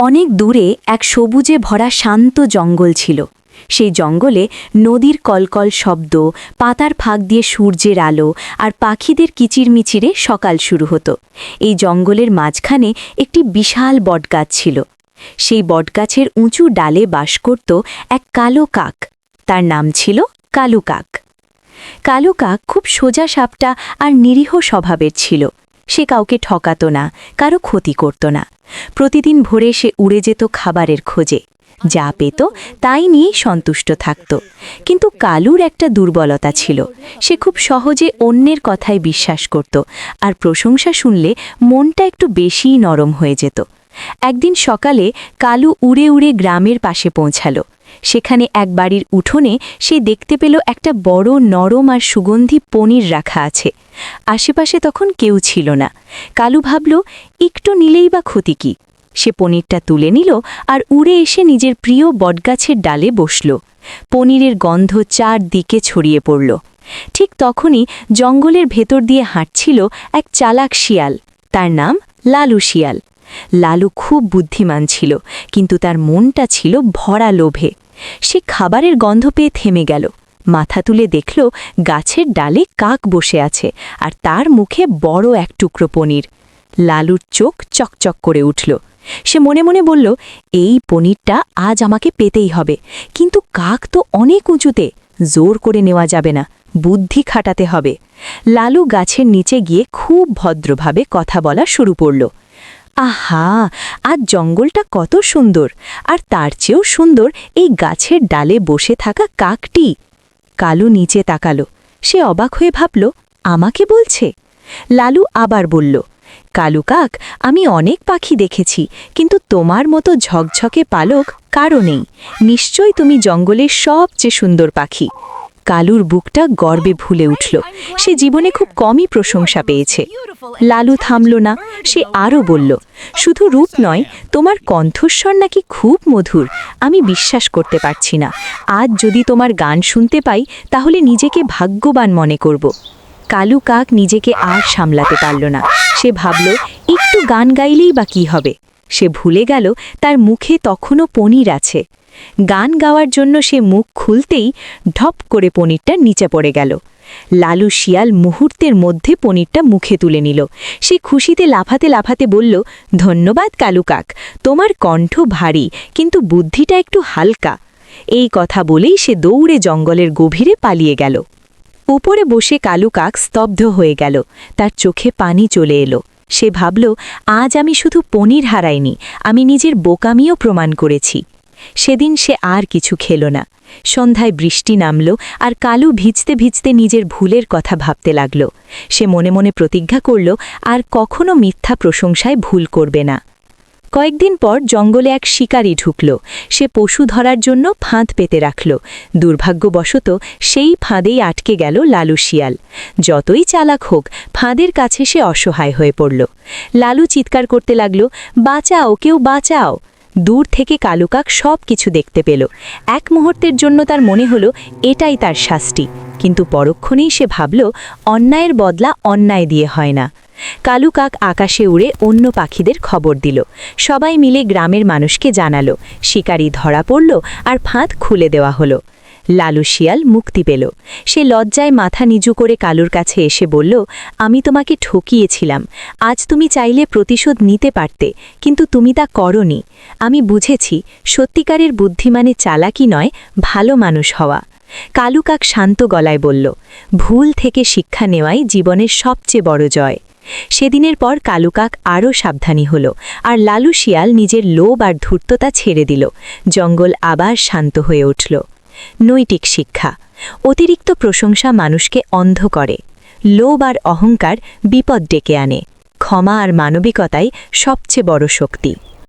অনেক দূরে এক সবুজে ভরা শান্ত জঙ্গল ছিল। সেই জঙ্গলে নদীর কলকল শব্দ, পাতার ফাঁক দিয়ে সূর্যের আলো আর পাখিদের কিচিরমিচিরে সকাল শুরু হতো। এই জঙ্গলের মাঝখানে একটি বিশাল বটগাছ ছিল। সেই বটগাছের উঁচু ডালে বাস করত এক কালো কাক। তার নাম ছিল কালু কাক। কালু কাক খুব সোজা সাপটা আর নিরীহ স্বভাবের ছিল। সে কাউকে ঠকাত না, কারো ক্ষতি করত না। প্রতিদিন ভোরে সে উড়ে যেত খাবারের খোঁজে। যা পেত তাই নিয়েই সন্তুষ্ট থাকত। কিন্তু কালুর একটা দুর্বলতা ছিল। সে খুব সহজে অন্যের কথায় বিশ্বাস করত, আর প্রশংসা শুনলে মনটা একটু বেশিই নরম হয়ে যেত। একদিন সকালে কালু উড়ে উড়ে গ্রামের পাশে পৌঁছালো। সেখানে এক বাড়ির উঠোনে সে দেখতে পেল একটা বড় নরম আর সুগন্ধি পনির রাখা আছে। আশেপাশে তখন কেউ ছিল না। কালু ভাবল, একটু নিলেই বা ক্ষতি কি। সে পনিরটা তুলে নিল আর উড়ে এসে নিজের প্রিয় বটগাছের ডালে বসল। পনিরের গন্ধ চারদিকে ছড়িয়ে পড়ল। ঠিক তখনই জঙ্গলের ভেতর দিয়ে হাঁটছিল এক চালাক শিয়াল। তার নাম লালু শিয়াল। লালু খুব বুদ্ধিমান ছিল, কিন্তু তার মনটা ছিল ভরা লোভে। সে খাবারের গন্ধ পেয়ে থেমে গেল। মাথা তুলে দেখল গাছের ডালে কাক বসে আছে, আর তার মুখে বড় এক টুকরো পনির। লালুর চোখ চকচক করে উঠল। সে মনে মনে বলল, এই পনিরটা আজ আমাকে পেতেই হবে। কিন্তু কাক তো অনেক উঁচুতে, জোর করে নেওয়া যাবে না, বুদ্ধি খাটাতে হবে। লালু গাছের নিচে গিয়ে খুব ভদ্রভাবে কথা বলা শুরু করল। আহা, আজ জঙ্গলটা কত সুন্দর, আর তার চেয়েও সুন্দর এই গাছের ডালে বসে থাকা কাকটি। কালু নিচে তাকালো। সে অবাক হয়ে ভাবল, আমাকে বলছে? লালু আবার বলল, কালু কাক, আমি অনেক পাখি দেখেছি, কিন্তু তোমার মতো ঝকঝকে পালক কারও নেই। নিশ্চয়ই তুমি জঙ্গলের সবচেয়ে সুন্দর পাখি। কালুর বুকটা গর্বে ফুলে উঠল। সে জীবনে খুব কমই প্রশংসা পেয়েছে। লালু থামল না। সে আরও বলল, শুধু রূপ নয়, তোমার কণ্ঠস্বর নাকি খুব মধুর। আমি বিশ্বাস করতে পারছি না। আজ যদি তোমার গান শুনতে পাই, তাহলে নিজেকে ভাগ্যবান মনে করব। কালু কাক নিজেকে আর সামলাতে পারল না। সে ভাবল, একটু গান গাইলেই বা কী হবে। সে ভুলে গেল তার মুখে তখনও পনির আছে। গান গাওয়ার জন্য সে মুখ খুলতেই ঢপ করে পনিরটা নিচে পড়ে গেল। লালু শিয়াল মুহূর্তের মধ্যে পনিরটা মুখে তুলে নিল। সে খুশিতে লাফাতে লাফাতে বলল, ধন্যবাদ কালু কাক, তোমার কণ্ঠ ভারী, কিন্তু বুদ্ধিটা একটু হালকা। এই কথা বলেই সে দৌড়ে জঙ্গলের গভীরে পালিয়ে গেল। উপরে বসে কালু কাক স্তব্ধ হয়ে গেল। তার চোখে পানি চলে এলো। সে ভাবল, আজ আমি শুধু পনির হারাইনি, আমি নিজের বোকামিও প্রমাণ করেছি। সেদিন সে আর কিছু খেল না। সন্ধ্যায় বৃষ্টি নামল, আর কালু ভিজতে ভিজতে নিজের ভুলের কথা ভাবতে লাগল। সে মনে মনে প্রতিজ্ঞা করল, আর কখনো মিথ্যা প্রশংসায় ভুল করবে না। কয়েকদিন পর জঙ্গলে এক শিকারী ঢুকল। সে পশু ধরার জন্য ফাঁদ পেতে রাখল। দুর্ভাগ্যবশত সেই ফাঁদেই আটকে গেল লালু শিয়াল। যতই চালাক হোক, ফাঁদের কাছে সে অসহায় হয়ে পড়ল। লালু চিৎকার করতে লাগল, বাঁচাও, কেউ বাঁচাও। দূর থেকে কালু কাক সব কিছু দেখতে পেল। এক মুহূর্তের জন্য তার মনে হলো এটাই তার শাস্তি, কিন্তু পরক্ষণেই সে ভাবল, অন্যায়ের বদলা অন্যায় দিয়ে হয় না। কালু কাক আকাশে উড়ে অন্য পাখিদের খবর দিল। সবাই মিলে গ্রামের মানুষকে জানালো, শিকারী ধরা পড়ল আর ফাঁদ খুলে দেওয়া হলো। লালু শিয়াল মুক্তি পেল। সে লজ্জায় মাথা নিচু করে কালুর কাছে এসে বলল, আমি তোমাকে ঠকিয়েছিলাম। আজ তুমি চাইলে প্রতিশোধ নিতে পারতে, কিন্তু তুমি তা করনি। আমি বুঝেছি, সত্যিকারের বুদ্ধি মানে চালাকি নয়, ভালো মানুষ হওয়া। কালু কাক শান্ত গলায় বলল, ভুল থেকে শিক্ষা নেওয়াই জীবনের সবচেয়ে বড় জয়। সেদিনের পর কালু কাক আরও সাবধানী হল, আর লালু শিয়াল নিজের লোভ আর ধূর্ততা ছেড়ে দিল। জঙ্গল আবার শান্ত হয়ে উঠল। নৈতিক শিক্ষা: অতিরিক্ত প্রশংসা মানুষকে অন্ধ করে। লোভ আর অহংকার বিপদ ডেকে আনে। ক্ষমা আর মানবিকতাই সবচেয়ে বড় শক্তি।